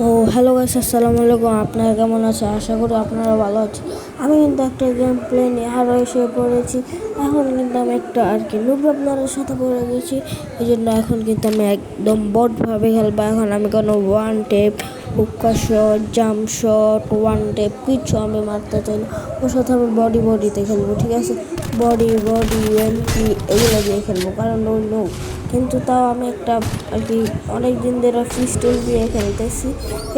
তো hello guys, আসসালামু আলাইকুম। আপনারা কেমন আছে? আশা করি আপনারা ভালো আছেন। আমি কিন্তু একটা গেম প্লে নিয়ে আরও এসে পড়েছি। এখন কিন্তু আমি একটা আর কি নুব আপনাদের সাথে পড়ে গেছি। এই জন্য এখন কিন্তু আমি একদম বটভাবে খেলবো। এখন আমি কোনো ওয়ান টেপ, হুক্কা shot, jump shot, one tap কিছু আমি মারতে চাই না। ওর সাথে আমি বডিতে খেলবো, ঠিক আছে? বডি এমপি এগুলো দিয়ে খেলবো, কারণ ও নো। কিন্তু তাও আমি একটা আর কি অনেক দিন ধরে ফ্রি স্টাইল দিয়ে খেলতেছি,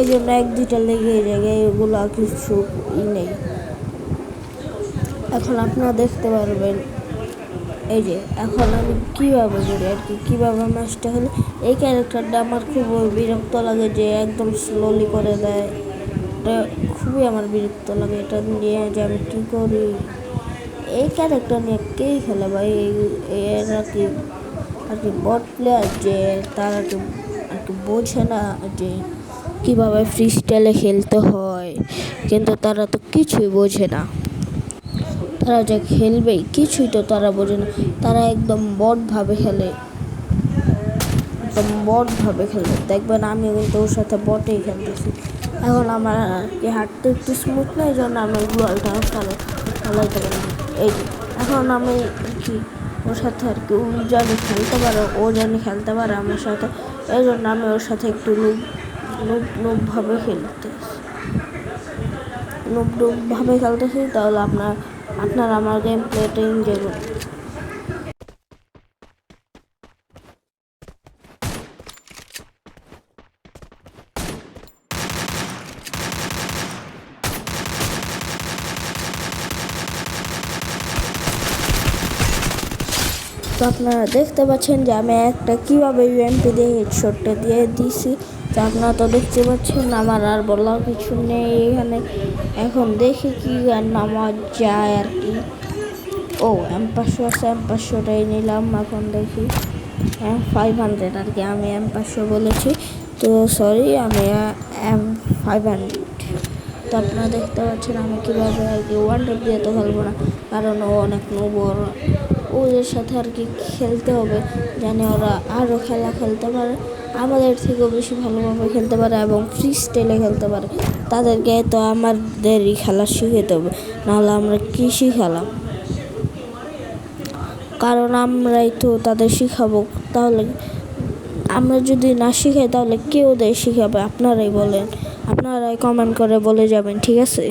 এই জন্য এক দুইটা লেগে যায়, এগুলো কিছু নেই। এখন আপনারা দেখতে পারবেন এই যে এখন আমি কীভাবে করি আর কি, কীভাবে ম্যাচটা হলে এই ক্যারেক্টারটা আমার খুব বিরক্ত লাগে যে একদম স্লোলি করে দেয়। এটা খুবই আমার বিরক্ত লাগে। এটা নিয়ে যে আমি কী করি, এই ক্যারেক্টার নিয়ে কেই খেলে ভাই। এরা কি আর কি বট প্লেয়ার, যে তারা আর কি বোঝে না যে কীভাবে ফ্রি স্টাইলে খেলতে হয়, কিন্তু তারা তো কিছুই বোঝে না। তারা যে খেলবেই কিছুই তো তারা বোঝে না। তারা একদম বটভাবে খেলে, একদম বটভাবে খেলবে। দেখবেন আমি কিন্তু ওর সাথে বটেই খেলতেছি। এখন আমার আর কি হাঁটতে একটু স্মুথ না, এই জন্য আমি গোয়ালটা ফেলাইতে পারি। এই এখন আমি কি ওর সাথে আর কি জানি খেলতে পারে, ও জানি খেলতে পারে আমার সাথে, এই জন্য আমি ওর সাথে একটু নুবভাবে খেলতেছি। তাহলে আপনার আমার গেম প্লেটা এনজয় করুন। তো আপনারা দেখতে পাচ্ছেন যে আমি একটা কীভাবে ইউএমপি দিয়ে হেডশটটা দিয়ে দিছি। তো আপনারা তো দেখতে পাচ্ছেন, আমার আর বলার কিছু নেই এখানে। এখন দেখি কি গান নামা যায় আর কি। ও M500 আছে, M500টাই নিলাম। এখন দেখি M500 আর কি, আমি M500 বলেছি, তো সরি, আমি M500। তো আপনারা দেখতে পাচ্ছেন আমি কীভাবে আর কি ওয়ান টেপ দিয়ে তো খেলবো না, কারণ ও অনেক বড়। ওদের সাথে আর কি খেলতে হবে, জানি ওরা আরও খেলা খেলতে পারে, আমাদের থেকেও বেশি ভালোভাবে খেলতে পারে এবং ফ্রি স্টাইলে খেলতে পারে। তাদেরকে তো আমাদেরই খেলা শিখাতে হবে, নাহলে আমরা কী শিখালাম? কারণ আমরাই তো তাদের শিখাবো। তাহলে আমরা যদি না শিখাই তাহলে কে ওদের শিখাবে? আপনারাই বলেন, আপনারাই কমেন্ট করে বলে যাবেন, ঠিক আছে?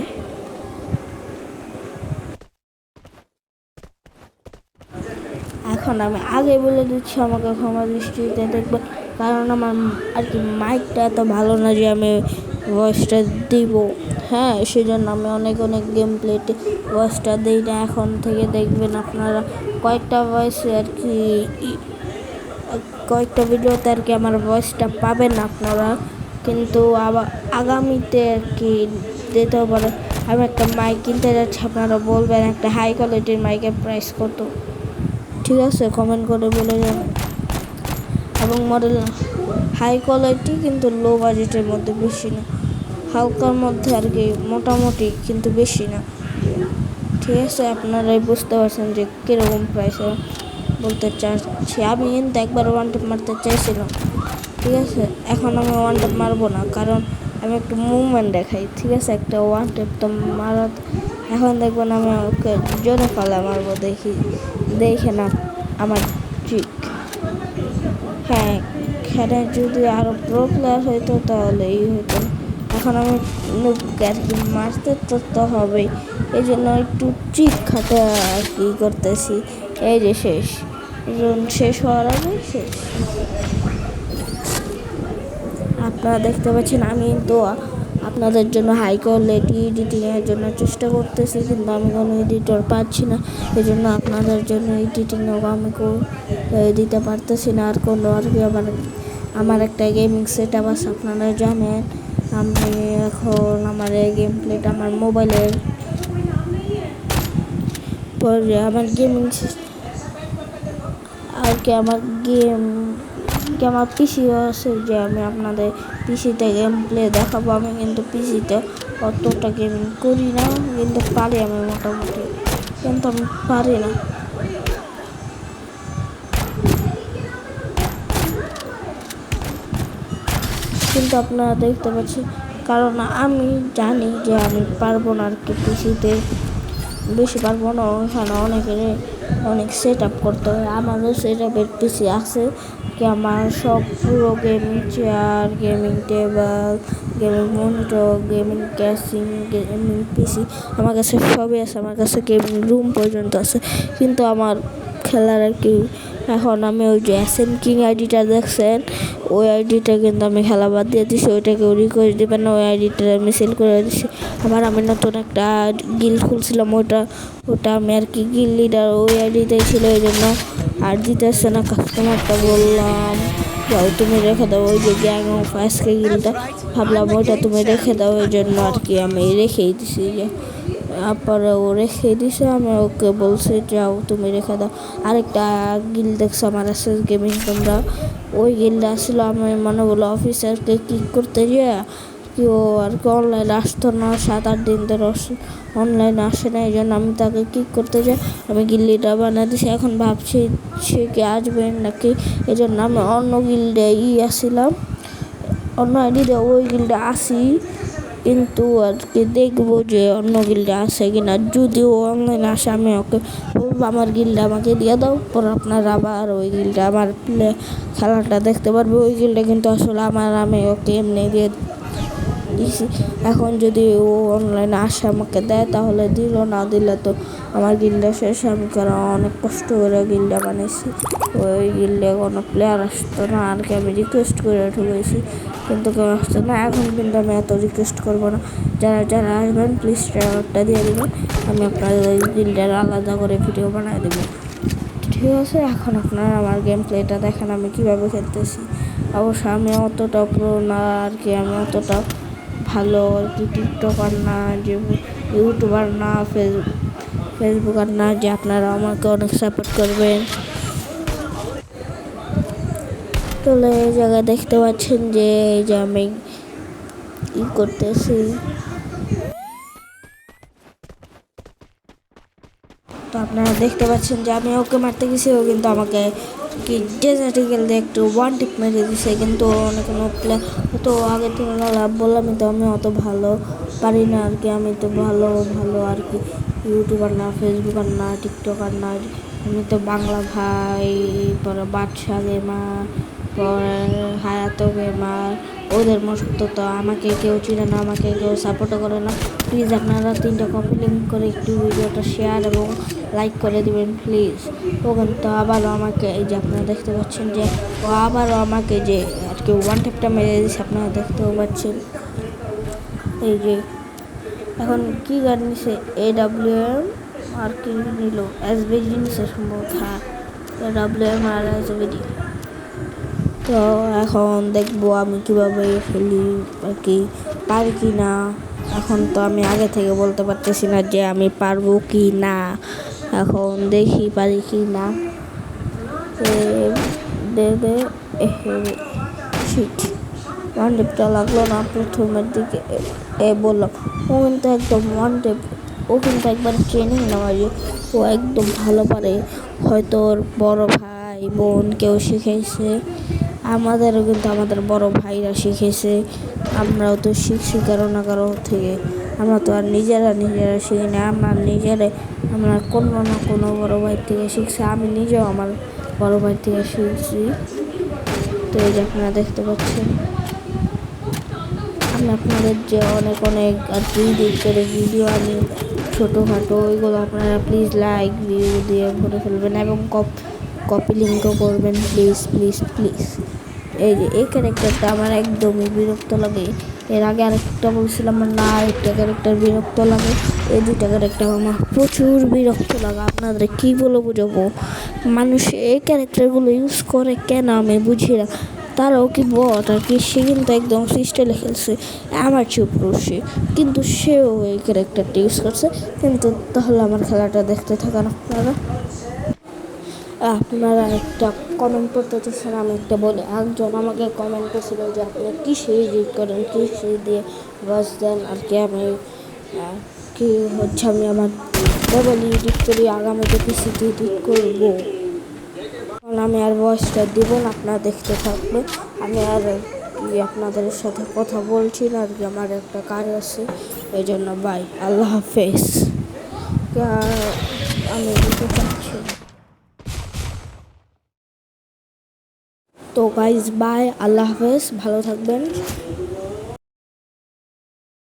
এখন আমি আগে বলে দিচ্ছি, আমাকে ক্ষমা দৃষ্টিতে দেখবেন, কারণ আমার আর কি মাইকটা এত ভালো না যে আমি ভয়েসটা দিব। হ্যাঁ, সেই জন্য আমি অনেক গেম প্লেতে ভয়েসটা দিই না। এখন থেকে দেখবেন আপনারা কয়েকটা ভয়েসে আর কি কয়েকটা ভিডিওতে আর কি আমার ভয়েসটা পাবেন আপনারা, কিন্তু আবার আগামীতে আর কি দিতেও পারে। আমি একটা মাইক কিনতে যাচ্ছি, আপনারা বলবেন একটা হাই কোয়ালিটির মাইকের প্রাইস কত, ঠিক আছে? কমেন্ট করে বলে যাবেন। এবং মডেল হাই কোয়ালিটি, কিন্তু লো বাজেটের মধ্যে, বেশি না, হালকার মধ্যে আর কি, মোটামুটি, কিন্তু বেশি না, ঠিক আছে? আপনারাই বুঝতে পারছেন যে কীরকম প্রাইসে বলতে চাচ্ছি। আমি কিন্তু একবার ওয়ান টেপ মারতে চাইছিলাম, ঠিক আছে? এখন আমি ওয়ান টেপ মারবো না, কারণ আমি একটু মুভমেন্ট দেখাই, ঠিক আছে? একটা ওয়ান টেপ তো মারা। এখন দেখবেন আমি ওকে জোরে পালা মারবো, দেখে না আমার ট্রিক। হ্যাঁ, এখানে যদি আরও প্রো প্লেয়ার হইতো তাহলেই হইতো। এখন আমি আর কি মারতে তো হবেই, এই জন্য একটু ট্রিক খাটে আর কি করতেছি। এই যে শেষ হওয়ার আগে শেষ। আপনারা দেখতে পাচ্ছেন আমি তো আপনাদের জন্য হাই কোয়ালিটি এডিটিংয়ের জন্য চেষ্টা করতেছি, কিন্তু আমি কোনো এডিটর পাচ্ছি না, এই জন্য আপনাদের জন্য এডিটিংও আমি দিতে পারতেছি না। আর কোনো আর কি আমার একটা গেমিং সেট আপ আছে, আপনারা জানেন। আমি এখন আমার এই গেম প্লেটা আমার মোবাইলের পরে আমার গেমিং আর কি আমার পিসিও আছে, যে আমি আপনাদের পিসিতে গেম প্লে দেখাবো। আমি কিন্তু পিসিতে অতটা গেমিং করি না, কিন্তু পারি আমি মোটামুটি, কিন্তু আমি পারি না। কিন্তু আপনারা দেখতে পাচ্ছেন, কারণ আমি জানি যে আমি পারবো না আর কি পিসিতে, বেশি পারবো না। ওখানে অনেক সেট আপ করতে হয়। আমারও সেট আপের পিসি আছে কি, আমার সব পুরো gaming chair, gaming table, gaming monitor, gaming casing, gaming পিসি আমার কাছে সবই আছে। আমার কাছে গেমিং রুম পর্যন্ত আছে, কিন্তু আমার খেলার আর কি এখন আমি ওই যে অ্যাসেন কিং আইডিটা দেখছেন, ওই আইডিটা কিন্তু আমি খেলা বাদ দিয়ে দিছি। ওইটাকে রিকোয়েস্ট দেবেন না, ওই আইডিটা আমি সেল করে দিচ্ছি। আবার আমি নতুন একটা গিল্ড খুলছিলাম, ওটা আমি আর কি গিল্ড লিডার ওই আইডিতেই ছিল, এই জন্য আর দিতেছে না। কাস্টমারটা বললাম যাও তুমি রেখে দাও, ওই যে গ্যাং অফ আজকে গিল্ডটা ভাবলাম ওইটা তুমি রেখে দাও, ওই জন্য আর কি আমি রেখেই দিছি। যে তারপরে ও রেখে দিছে, আমি ওকে বলছি যাও তুমি রেখে দাও। আরেকটা গিল্ড দেখছো আমার আছে গেমিং, তোমরা ওই গিল্ডে আসলো, আমি মনে বলো অফিসারকে কিক করতে গিয়ে কি ও আর কি অনলাইনে আসতো না, 7-8 দিন ধরে অনলাইনে আসে না, এই জন্য আমি তাকে কিক করতে যাই, আমি গিল্লিটা বানিয়ে দিছি। এখন ভাবছি সে কি আসবে নাকি, এই জন্য আমি অন্য গিল্ডে আসছিলাম, অন্য আইডিতে ওই গিল্ডে আসি, কিন্তু আর কি দেখবো যে অন্য গিল্ডে আসে কিনা। যদিও অনলাইনে আসে আমি ওকে বলবো আমার গিল্ডে আমাকে দিয়ে দাও, পর আপনারা আবার ওই গিল্ডে আমার খেলাটা দেখতে পারবে। ওই গিল্ডে কিন্তু আসলে আমি ওকে এমনি দিয়ে দিছি। এখন যদি ও অনলাইনে আসে আমাকে দেয় তাহলে দিল, না দিলে তো আমার গিল্ডটা শেষ। আমি কারণ অনেক কষ্ট করে গিল্ডটা বানিয়েছি, ওই গিল্ডে কোনো প্লেয়ার আসতো না আর কি, আমি রিকোয়েস্ট করে ঠুকেছি কিন্তু কেউ আসতো না। এখন কিন্তু আমি এত রিকোয়েস্ট করবো না, যারা আসবেন প্লিজ ট্রেলারটা দিয়ে দেবেন, আমি আপনাদের ওই গিল্ডের আলাদা করে ভিডিও বানিয়ে দেবো, ঠিক আছে? এখন আপনারা আমার গেম প্লেটা দেখেন আমি কীভাবে খেলতেছি। অবশ্য আমি অতটা প্রো না আর কি, আমি অতটা ভালো আর কি টিকটকার না, যে ইউটিউবার না, ফেসবুকার না যে আপনারা আমাকে অনেক সাপোর্ট করবেন। তাহলে এই জায়গায় দেখতে পাচ্ছেন যে এই যে আমি করতেছি, তো আপনারা দেখতে পাচ্ছেন যে আমি ওকে মারতে গেছি, ও কিন্তু আমাকে কি ডেজার্টিক্যাল দিয়ে একটু ওয়ান টিপ মেরে দিছে, কিন্তু অনেক প্লেয়ার তো আগের তুলনায় লাভ বললাম তো আমি অত ভালো পারি না আর কি, আমি তো ভালো আর কি ইউটিউবার না, ফেসবুকার না, টিকটকার না, আমি তো বাংলা ভাই, পরে বাদশা গেমার, পরে হায়াত গেমার, ওদের মতো তো আমাকে কেউ চিনে না, আমাকে কেউ সাপোর্টও করে না। প্লিজ আপনারা 3টা কপি লিঙ্ক করে একটু ভিডিওটা শেয়ার এবং লাইক করে দিবেন প্লিজ। ও কিন্তু আবারও আমাকে এই যে আপনারা দেখতে পাচ্ছেন যে ও আবারও আমাকে যে আর কি ওয়ান ট্যাপটা মেরে দিচ্ছে, আপনারা দেখতেও পাচ্ছেন। এই যে এখন কি গান নিছে, AWM আর কি নিল, SBD নিছে সম্ভবত, হ্যাঁ AWM আর SBD। তো এখন দেখবো আমি কীভাবে খেলি আর কি, পারি কি না। এখন তো আমি আগে থেকে বলতে পারতেছি না যে আমি পারবো কি না, এখন দেখি পারি কি না। ওয়ান টেপটা লাগলো না প্রথমের দিকে, বললাম ও কিন্তু একদম ওয়ান টেপ, ও কিন্তু একবার ট্রেনিং নেওয়া, যে ও একদম ভালো পারে, হয়তো ওর বড় ভাই বোন কেউ শিখেছে, আমাদেরও কিন্তু আমাদের বড় ভাইরা শিখেছে, আমরাও তো শিখছি কারো না কারো থেকে, আমরা তো আর নিজেরা শিখি না, আমরা কোনো না কোনো বড় ভাই থেকে শিখছি, আমি নিজেও আমার বড় ভাই থেকে শিখছি। তো এই যে আপনারা দেখতে পাচ্ছেন আমি আপনাদের যে অনেক আর কি করে ভিডিও আমি ছোটোখাটো, ওইগুলো আপনারা প্লিজ লাইক ভিউ দিয়ে ভরে ফেলবেন এবং কপি লিঙ্কও করবেন প্লিজ প্লিজ প্লিজ। এই যে এই ক্যারেক্টারটা আমার একদমই বিরক্ত লাগে, এর আগে আরেকটা বলছিলাম না, আরেকটা ক্যারেক্টার বিরক্ত লাগে, এই 2টা ক্যারেক্টার আমার প্রচুর বিরক্ত লাগে। আপনাদের কী বলে বুঝাবো, মানুষ এই ক্যারেক্টারগুলো ইউজ করে কেন আমি বুঝি না, তারাও কি বট আর কি, সে কিন্তু একদম সিস্টেলে খেলছে আমার চেয়ে সে, কিন্তু সেও এই ক্যারেক্টারটা ইউজ করছে, কিন্তু তাহলে আমার খেলাটা দেখতে থাকেন আপনারা একটা কমেন্ট করতে চাচ্ছেন, আমি একটা বলি, একজন আমাকে কমেন্ট করছিল যে আপনি কিসে এডিট করেন, কিসে দিয়ে ভয়েস দেন আর কি, আমি কি হচ্ছে আমি আমার মোবাইলে এডিট করি, আগামীতে পিসিতে এডিট করবো, কারণ আমি আর ভয়েসটা দেবো না, আপনারা দেখতে থাকবে, আমি আর আপনাদের সাথে কথা বলছি না আর কি, আমার একটা কাজ আছে, এই জন্য বাই, আল্লাহ হাফেজ। আমি দিতে চাচ্ছি। তো গাইজ বাই, আল্লাহ হাফেজ, ভালো থাকবেন।